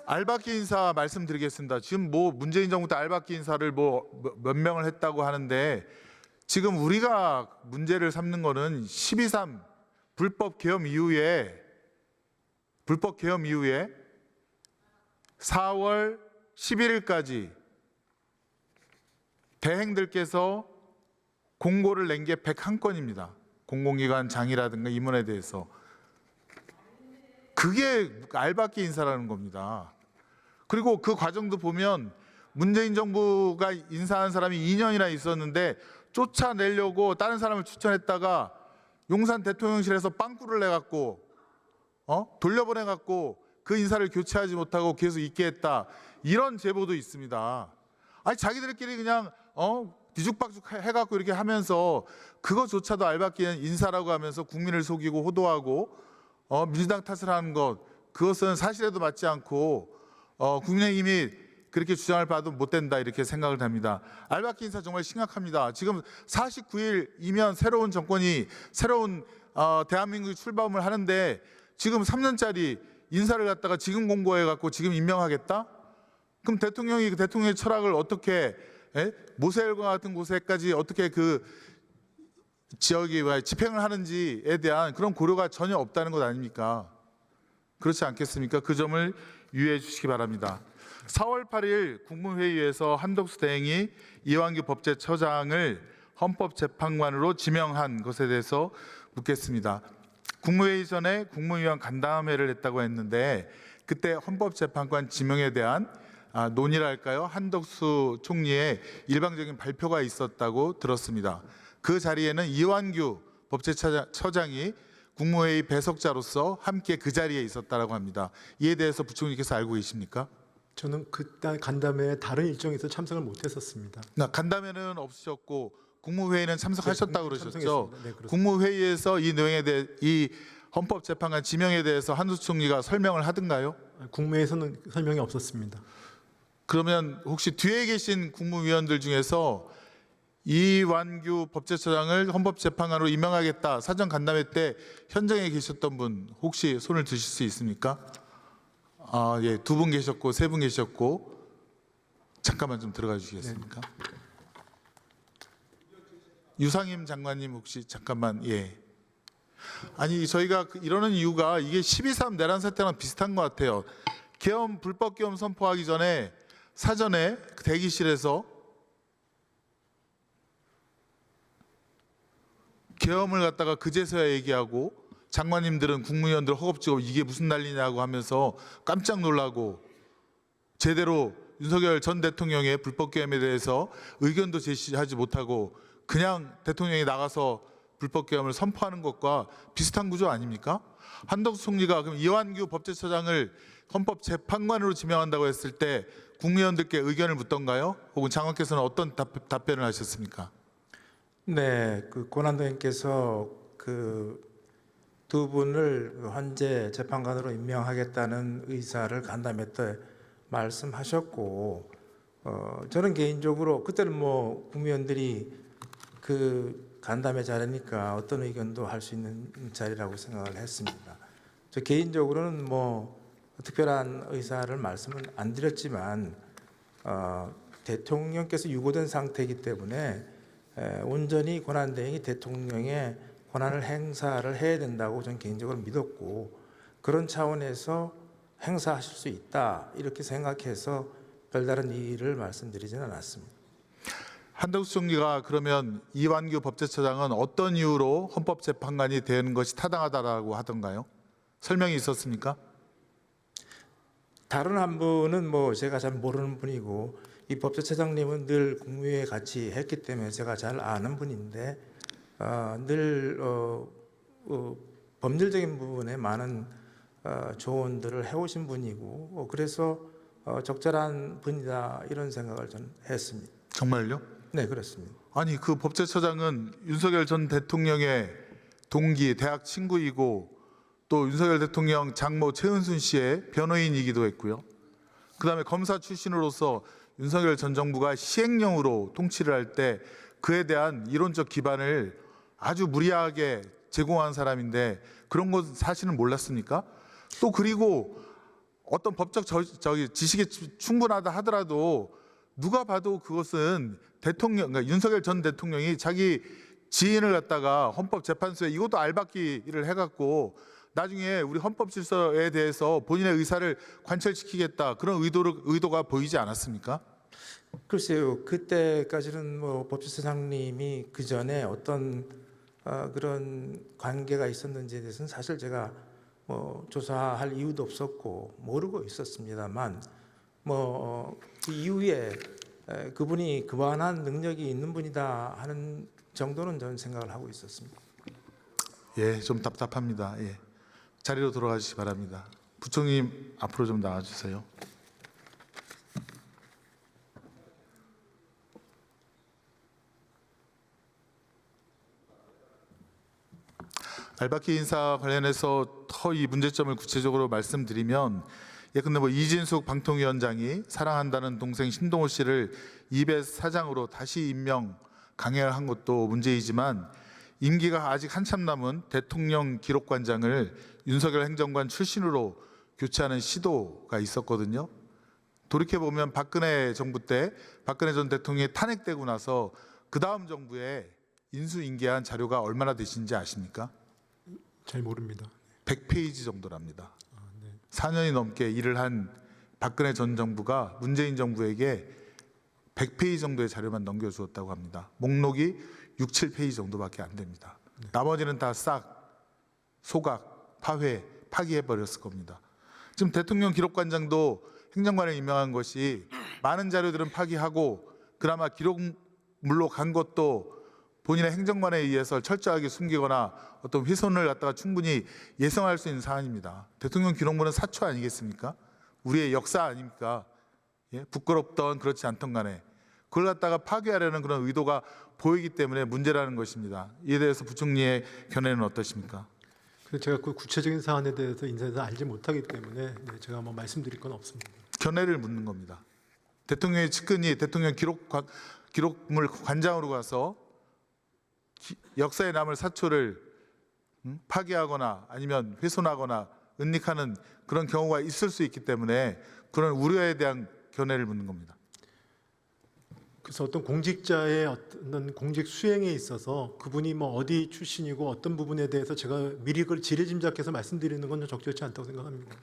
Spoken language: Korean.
알박기 인사 말씀드리겠습니다. 지금 뭐 문재인 정부 때 알박기 인사를 뭐 몇 명을 했다고 하는데 지금 우리가 문제를 삼는 거는 12.3 불법 계엄 이후에 4월 11일까지 대행들께서 공고를 낸 게 101건입니다. 공공기관장이라든가 임원에 대해서. 그게 알박기 인사라는 겁니다. 그리고 그 과정도 보면 문재인 정부가 인사한 사람이 2년이나 있었는데 쫓아내려고 다른 사람을 추천했다가 용산 대통령실에서 빵꾸를 내갖고 돌려보내갖고 그 인사를 교체하지 못하고 계속 있게 했다. 이런 제보도 있습니다. 아니 자기들끼리 그냥 뒤죽박죽 해갖고 이렇게 하면서 그거조차도 알박기 인사라고 하면서 국민을 속이고 호도하고 민주당 탓을 하는 것, 그것은 사실에도 맞지 않고 국민의힘이 그렇게 주장을 봐도 못 된다 이렇게 생각을 합니다. 알박기 인사 정말 심각합니다. 지금 49일이면 새로운 정권이 새로운 대한민국이 출범을 하는데 지금 3년짜리 인사를 갖다가 지금 공고해 갖고 지금 임명하겠다? 그럼 대통령이 그 대통령의 철학을 어떻게 모세혈과 같은 곳에까지 어떻게 그 지역이 집행을 하는지에 대한 그런 고려가 전혀 없다는 것 아닙니까? 그렇지 않겠습니까? 그 점을 유의해 주시기 바랍니다. 4월 8일 국무회의에서 한덕수 대행이 이완규 법제처장을 헌법재판관으로 지명한 것에 대해서 묻겠습니다. 국무회의 전에 국무위원 간담회를 했다고 했는데 그때 헌법재판관 지명에 대한 논의랄까요? 한덕수 총리의 일방적인 발표가 있었다고 들었습니다. 그 자리에는 이완규 법제처장이 국무회의 배석자로서 함께 그 자리에 있었다고 합니다. 이에 대해서 부총리께서 알고 계십니까? 저는 그때 간담회에 다른 일정에서 참석을 못했었습니다. 간담회는 없으셨고 국무회의는 참석하셨다고 그러셨죠? 네, 국무회의에서 이 내용에 대해 이 헌법재판관 지명에 대해서 한덕수 총리가 설명을 하던가요? 국무회에서는 설명이 없었습니다. 그러면 혹시 뒤에 계신 국무위원들 중에서 이완규 법제처장을 헌법재판관으로 임명하겠다 사전 간담회 때 현장에 계셨던 분 혹시 손을 드실 수 있습니까? 예, 2분 계셨고 3분 계셨고 잠깐만 좀 들어가 주시겠습니까? 유상임 장관님 혹시 잠깐만. 예. 아니 저희가 이러는 이유가 이게 12.3 내란 사태랑 비슷한 것 같아요. 계엄 불법 계엄 선포하기 전에 사전에 대기실에서 계엄을 갖다가 그제서야 얘기하고 장관님들은 국무위원들 허겁지겁 이게 무슨 난리냐고 하면서 깜짝 놀라고 제대로 윤석열 전 대통령의 불법 계엄에 대해서 의견도 제시하지 못하고 그냥 대통령이 나가서 불법 계엄을 선포하는 것과 비슷한 구조 아닙니까? 한덕수 총리가 그럼 이완규 법제처장을 헌법재판관으로 지명한다고 했을 때 국무위원들께 의견을 묻던가요? 혹은 장관께서는 어떤 답변을 하셨습니까? 네, 그 권한대행께서 그 2분을 헌재 재판관으로 임명하겠다는 의사를 간담회 때 말씀하셨고, 저는 개인적으로 그때는 뭐 국무위원들이 그 간담회 자리니까 어떤 의견도 할 수 있는 자리라고 생각을 했습니다. 저 개인적으로는 뭐 특별한 의사를 말씀은 안 드렸지만 대통령께서 유고된 상태이기 때문에 온전히 권한대행이 대통령의 권한을 행사를 해야 된다고 저는 개인적으로 믿었고 그런 차원에서 행사하실 수 있다 이렇게 생각해서 별다른 이의를 말씀드리지는 않았습니다. 한덕수 총리가 그러면 이완규 법제처장은 어떤 이유로 헌법재판관이 되는 것이 타당하다라고 하던가요? 설명이 있었습니까? 다른 한 분은 뭐 제가 잘 모르는 분이고 이 법제처장님은 늘 국무회에 같이 했기 때문에 제가 잘 아는 분인데 늘 법률적인 부분에 많은 조언들을 해오신 분이고 그래서 적절한 분이다 이런 생각을 저는 했습니다. 정말요? 네, 그렇습니다. 아니 그 법제처장은 윤석열 전 대통령의 동기, 대학 친구이고 또 윤석열 대통령 장모 최은순 씨의 변호인이기도 했고요. 그다음에 검사 출신으로서 윤석열 전 정부가 시행령으로 통치를 할 때 그에 대한 이론적 기반을 아주 무리하게 제공한 사람인데 그런 것 사실은 몰랐습니까? 또 그리고 어떤 법적 지식이 충분하다 하더라도 누가 봐도 그것은 대통령, 그러니까 윤석열 전 대통령이 자기 지인을 갖다가 헌법재판소에 이것도 알박기를 해갖고 나중에 우리 헌법 질서에 대해서 본인의 의사를 관철시키겠다 그런 의도가 보이지 않았습니까? 글쎄요, 그때까지는 뭐 법제사장님이 그 전에 어떤 그런 관계가 있었는지에 대해서는 사실 제가 뭐 조사할 이유도 없었고 모르고 있었습니다만 그 이후에 그분이 그만한 능력이 있는 분이다 하는 정도는 저는 생각을 하고 있었습니다. 예, 좀 답답합니다. 예. 자리로 돌아가시기 바랍니다. 부총님 앞으로 좀 나와주세요. 알박기 인사 관련해서 더 이 문제점을 구체적으로 말씀드리면 예컨대 뭐 이진숙 방통위원장이 사랑한다는 동생 신동호 씨를 입의 사장으로 다시 임명 강행한 것도 문제이지만 임기가 아직 한참 남은 대통령 기록관장을 윤석열 행정관 출신으로 교체하는 시도가 있었거든요. 돌이켜보면 박근혜 정부 때 박근혜 전 대통령이 탄핵되고 나서 그 다음 정부에 인수인계한 자료가 얼마나 되신지 아십니까? 잘 모릅니다. 100페이지 정도랍니다. 4년이 넘게 일을 한 박근혜 전 정부가 문재인 정부에게 100페이지 정도의 자료만 넘겨주었다고 합니다. 목록이 6, 7페이지 정도밖에 안 됩니다. 나머지는 다 싹 소각, 파회, 파기해버렸을 겁니다. 지금 대통령 기록관장도 행정관을 임명한 것이 많은 자료들은 파기하고 그나마 기록물로 간 것도 본인의 행정관에 의해서 철저하게 숨기거나 어떤 훼손을 갖다가 충분히 예상할 수 있는 사안입니다. 대통령 기록물은 사초 아니겠습니까? 우리의 역사 아닙니까? 예? 부끄럽던 그렇지 않던 간에 그걸 갖다가 파괴하려는 그런 의도가 보이기 때문에 문제라는 것입니다. 이에 대해서 부총리의 견해는 어떠십니까? 그래서 제가 그 구체적인 사안에 대해서 인사에서 알지 못하기 때문에 제가 뭐 말씀드릴 건 없습니다. 견해를 묻는 겁니다. 대통령의 측근이 대통령 기록물 관장으로 가서 역사에 남을 사초를 파괴하거나 아니면 훼손하거나 은닉하는 그런 경우가 있을 수 있기 때문에 그런 우려에 대한 견해를 묻는 겁니다. 그래서 어떤 공직자의 어떤 공직 수행에 있어서 그분이 뭐 어디 출신이고 어떤 부분에 대해서 제가 미리 그걸 지레짐작해서 말씀드리는 건 좀 적절치 않다고 생각합니다.